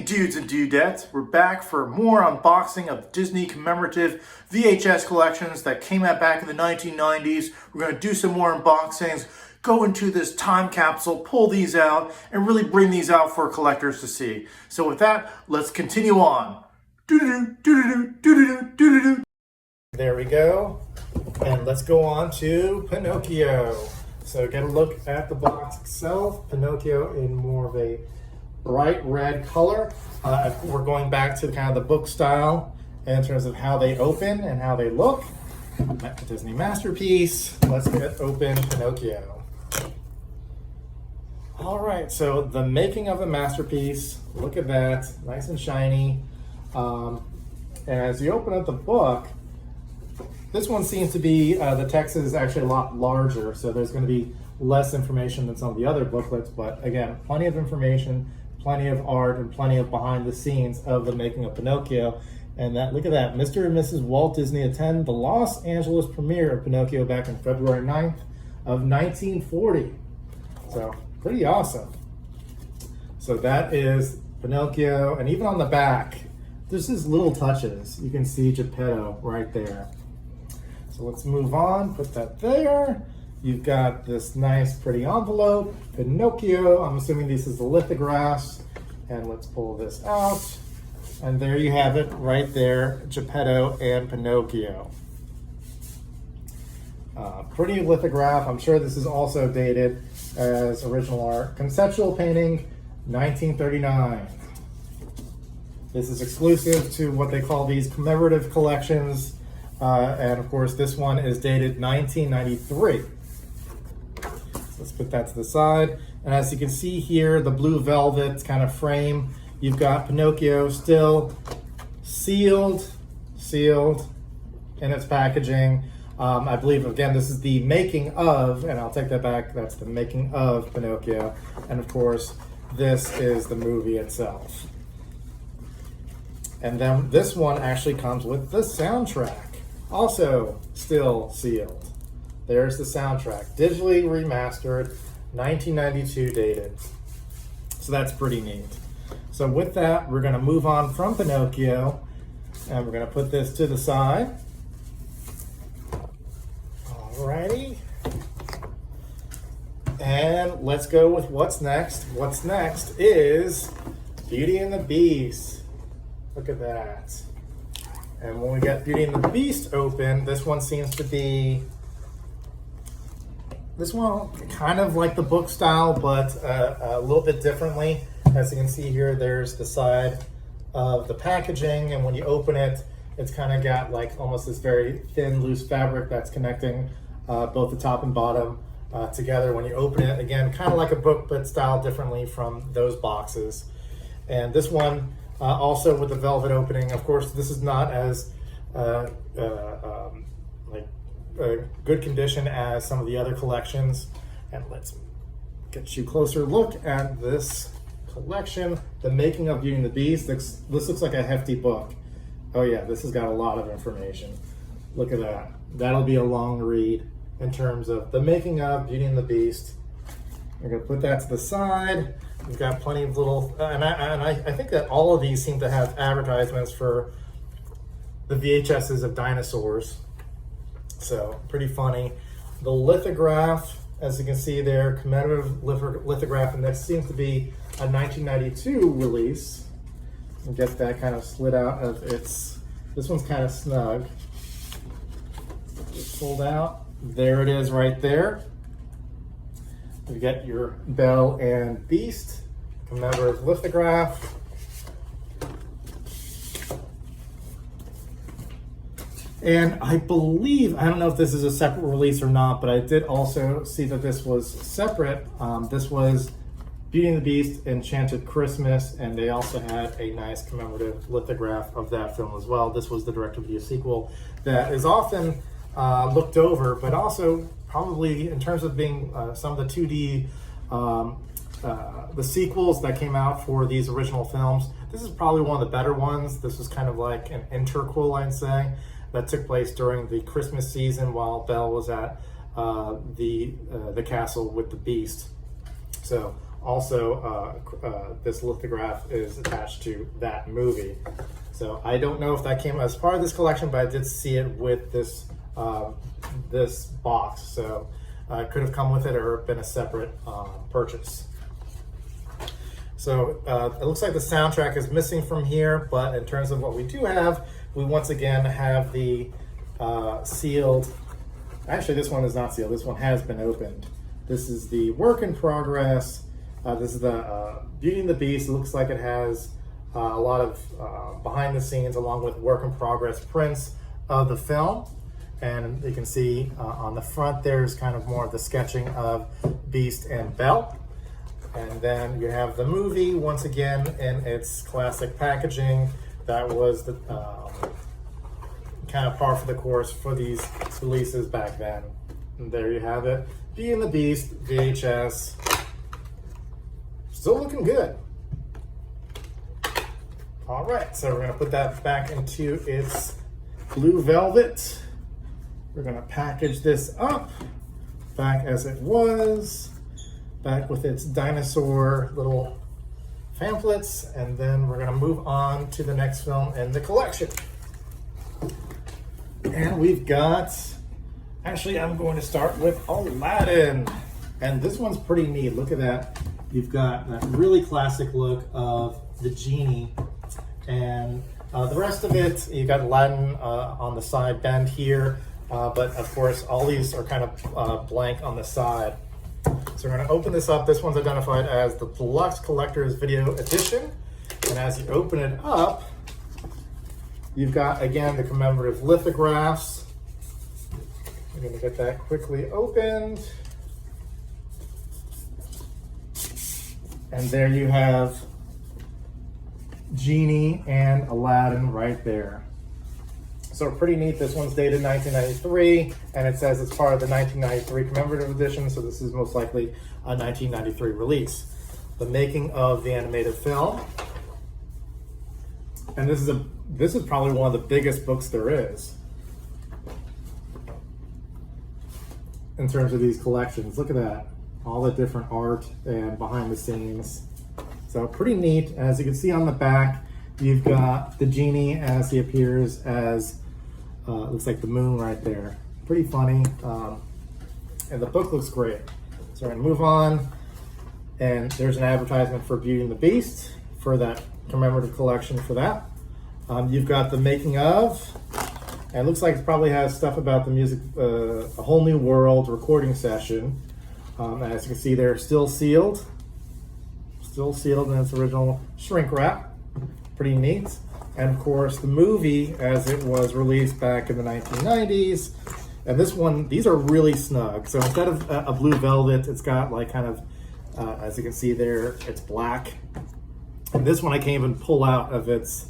dudes and dudettes, we're back for more unboxing of Disney commemorative VHS collections that came out back in the 1990s. We're going to do some more unboxings, go into this time capsule, pull these out, and really bring these out for collectors to see. So with that, let's continue on. There we go. And let's go on to Pinocchio. So get a look at the box itself. Pinocchio in more of a bright red color. We're going back to kind of the book style in terms of how they open and how they look. Disney masterpiece. Let's get open Pinocchio. All right, so the making of a masterpiece. Look at that, nice and shiny. And as you open up the book, this one seems to be, the text is actually a lot larger, so there's going to be less information than some of the other booklets, but again, plenty of information, plenty of art, and plenty of behind the scenes of the making of Pinocchio. And that, look at that, Mr. and Mrs. Walt Disney attend the Los Angeles premiere of Pinocchio back on February 9th of 1940. So, pretty awesome. So that is Pinocchio, and even on the back, there's just little touches. You can see Geppetto right there. So let's move on, put that there. You've got this nice pretty envelope, Pinocchio. I'm assuming this is the lithographs. And let's pull this out. And there you have it right there, Geppetto and Pinocchio. Pretty lithograph. I'm sure this is also dated as original art. Conceptual painting, 1939. This is exclusive to what they call these commemorative collections. And of course, this one is dated 1993. So let's put that to the side. And as you can see here, the blue velvet kind of frame, you've got Pinocchio still sealed in its packaging. I believe, again, this is the making of, and I'll take that back, that's the making of Pinocchio. And of course, this is the movie itself. And then this one actually comes with the soundtrack. Also still sealed. There's the soundtrack. Digitally remastered, 1992 dated. So that's pretty neat. So with that, we're gonna move on from Pinocchio and we're gonna put this to the side. Alrighty. And let's go with what's next. What's next is Beauty and the Beast. Look at that. And when we get Beauty and the Beast open, this one seems to be, this one kind of like the book style, but a little bit differently. As you can see here, there's the side of the packaging, and when you open it, it's kind of got like almost this very thin, loose fabric that's connecting both the top and bottom together. When you open it, again, kind of like a book, but styled differently from those boxes. And this one, also with the velvet opening. Of course, this is not as good condition as some of the other collections. And let's get you a closer look at this collection. The Making of Beauty and the Beast. This looks like a hefty book. Oh yeah, this has got a lot of information. Look at that. That'll be a long read in terms of the making of Beauty and the Beast. We're gonna put that to the side. We've got plenty of little, and I think that all of these seem to have advertisements for the VHSs of dinosaurs. So, pretty funny. The lithograph, as you can see there, commemorative lithograph, and this seems to be a 1992 release. And get that kind of slid out of its, this one's kind of snug. It's pulled out. There it is right there. You get your Belle and Beast commemorative lithograph. And I believe, I don't know if this is a separate release or not, but I did also see that this was separate. This was Beauty and the Beast, Enchanted Christmas, and they also had a nice commemorative lithograph of that film as well. This was the direct-to-video sequel that is often looked over, but also probably in terms of being some of the 2D, the sequels that came out for these original films, this is probably one of the better ones. This was kind of like an interquel, I'd say, that took place during the Christmas season while Belle was at the castle with the Beast. So also this lithograph is attached to that movie. So I don't know if that came as part of this collection, but I did see it with this this box. So it could have come with it or been a separate purchase. So it looks like the soundtrack is missing from here, but in terms of what we do have, we once again have the sealed, actually this one is not sealed, this one has been opened. This is the work in progress. This is the Beauty and the Beast. It looks like it has a lot of behind the scenes along with work in progress prints of the film. And you can see on the front there's kind of more of the sketching of Beast and Belle. And then you have the movie once again in its classic packaging. That was the kind of par for the course for these releases back then. And there you have it. Beauty and the Beast VHS. Still looking good. All right, so we're gonna put that back into its blue velvet. We're gonna package this up back as it was, back with its dinosaur little pamphlets, and then we're gonna move on to the next film in the collection. And we've got, actually I'm going to start with Aladdin. And this one's pretty neat, look at that. You've got that really classic look of the genie, and the rest of it, you got Aladdin on the side bend here, but of course all these are kind of blank on the side. So we're going to open this up. This one's identified as the Deluxe Collector's Video Edition, and as you open it up, you've got again the commemorative lithographs. We're going to get that quickly opened. And there you have Genie and Aladdin right there. So pretty neat. This one's dated 1993, and it says it's part of the 1993 commemorative edition, so this is most likely a 1993 release. The making of the animated film. And this is probably one of the biggest books there is in terms of these collections. Look at that. All the different art and behind the scenes. So pretty neat. As you can see on the back, you've got the genie as he appears as, looks like the moon right there. Pretty funny. And the book looks great. So we're gonna move on. And there's an advertisement for Beauty and the Beast for that commemorative collection for that. You've got the making of, and it looks like it probably has stuff about the music, A Whole New World recording session. As you can see, they're still sealed in its original shrink wrap. Pretty neat. And of course, the movie as it was released back in the 1990s. And this one, these are really snug. So instead of a blue velvet, it's got like kind of, as you can see there, it's black. And this one I can't even pull out of its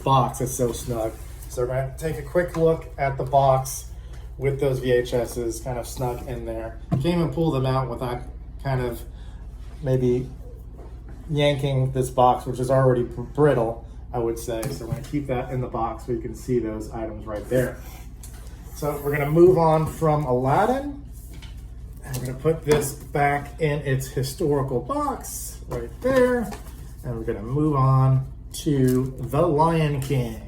box. It's so snug. So we're going to take a quick look at the box with those VHSs kind of snug in there. You can't even pull them out without kind of maybe yanking this box, which is already brittle, I would say. So we're going to keep that in the box so you can see those items right there. So we're going to move on from Aladdin, and we're going to put this back in its historical box right there, and we're going to move on to The Lion King.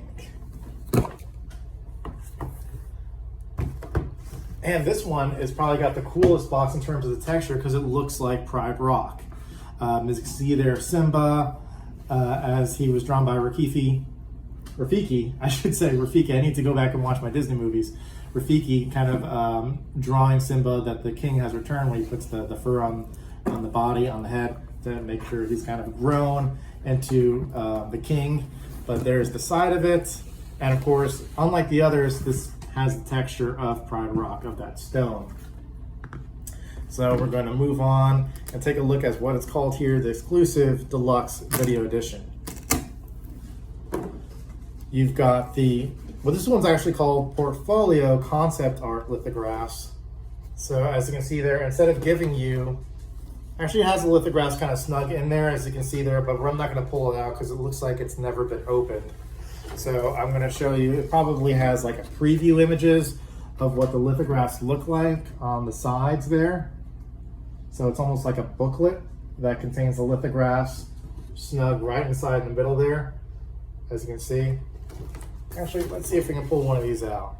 And this one is probably got the coolest box in terms of the texture because it looks like Pride Rock. As you can see there, Simba, as he was drawn by Rafiki, I should say Rafiki. I need to go back and watch my Disney movies. Rafiki kind of drawing Simba that the king has returned when he puts the fur on the body, on the head, to make sure he's kind of grown into the king. But there's the side of it. And of course, unlike the others, this has the texture of Pride Rock, of that stone. So we're going to move on and take a look at what it's called here, the exclusive deluxe video edition. You've got well, this one's actually called portfolio concept art lithographs. So as you can see there, instead of giving you, actually it has the lithographs kind of snug in there, as you can see there, but I'm not going to pull it out because it looks like it's never been opened. So I'm going to show you, it probably has like a preview images of what the lithographs look like on the sides there. So it's almost like a booklet that contains the lithographs, snug right inside in the middle there, as you can see. Actually, let's see if we can pull one of these out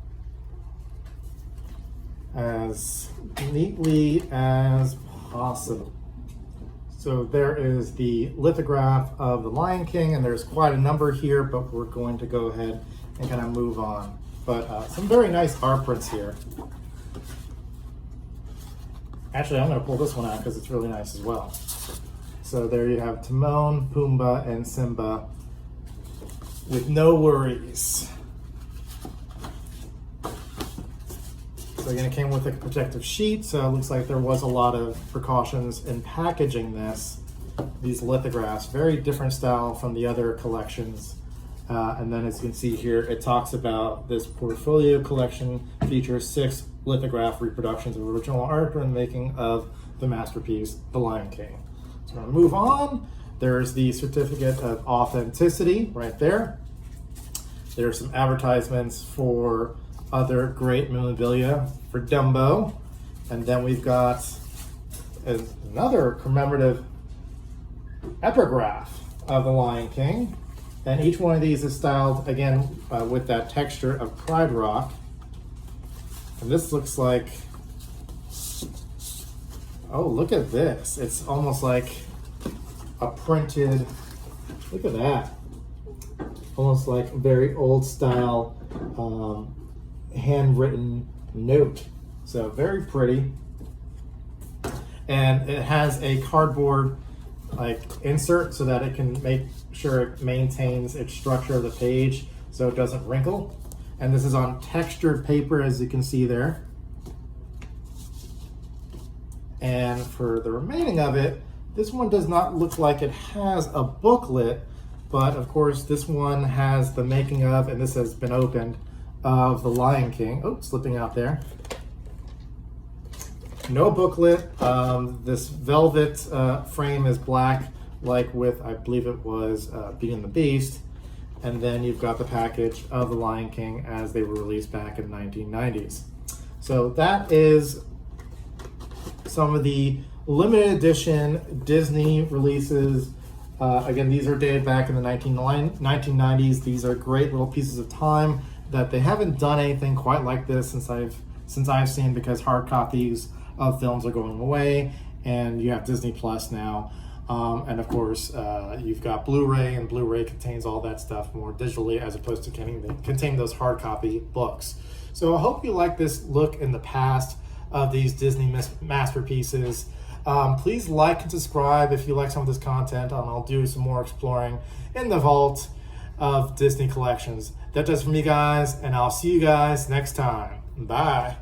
as neatly as possible. So there is the lithograph of the Lion King, and there's quite a number here, but we're going to go ahead and kind of move on. But some very nice art prints here. Actually, I'm going to pull this one out because it's really nice as well. So there you have Timon, Pumbaa, and Simba with no worries. So again, it came with a protective sheet, so it looks like there was a lot of precautions in packaging these lithographs. Very different style from the other collections. And then as you can see here, it talks about this portfolio collection features 6 lithograph reproductions of original art during the making of the masterpiece, The Lion King. So we're gonna move on. There's the certificate of authenticity right there. There's some advertisements for other great memorabilia for Dumbo. And then we've got another commemorative epigraph of The Lion King. And each one of these is styled, again, with that texture of Pride Rock. And this looks like, oh, look at this. It's almost like a printed, look at that. Almost like a very old style handwritten note. So very pretty. And it has a cardboard like insert so that it can make sure it maintains its structure of the page so it doesn't wrinkle. And this is on textured paper, as you can see there. And for the remaining of it, this one does not look like it has a booklet, but of course this one has the making of, and this has been opened, of The Lion King. Oh, slipping out there. No booklet. This velvet frame is black, like with, I believe it was Beauty and the Beast. And then you've got the package of The Lion King as they were released back in the 1990s. So that is some of the limited edition Disney releases. Again, these are dated back in the 1990s. These are great little pieces of time that they haven't done anything quite like this since I've seen, because hard copies of films are going away, and you have Disney Plus now. And of course, you've got Blu-ray, and Blu-ray contains all that stuff more digitally as opposed to containing those hard copy books. So I hope you like this look in the past of these Disney masterpieces. Please like and subscribe if you like some of this content, and I'll do some more exploring in the vault of Disney collections. That does it for me, guys, and I'll see you guys next time. Bye.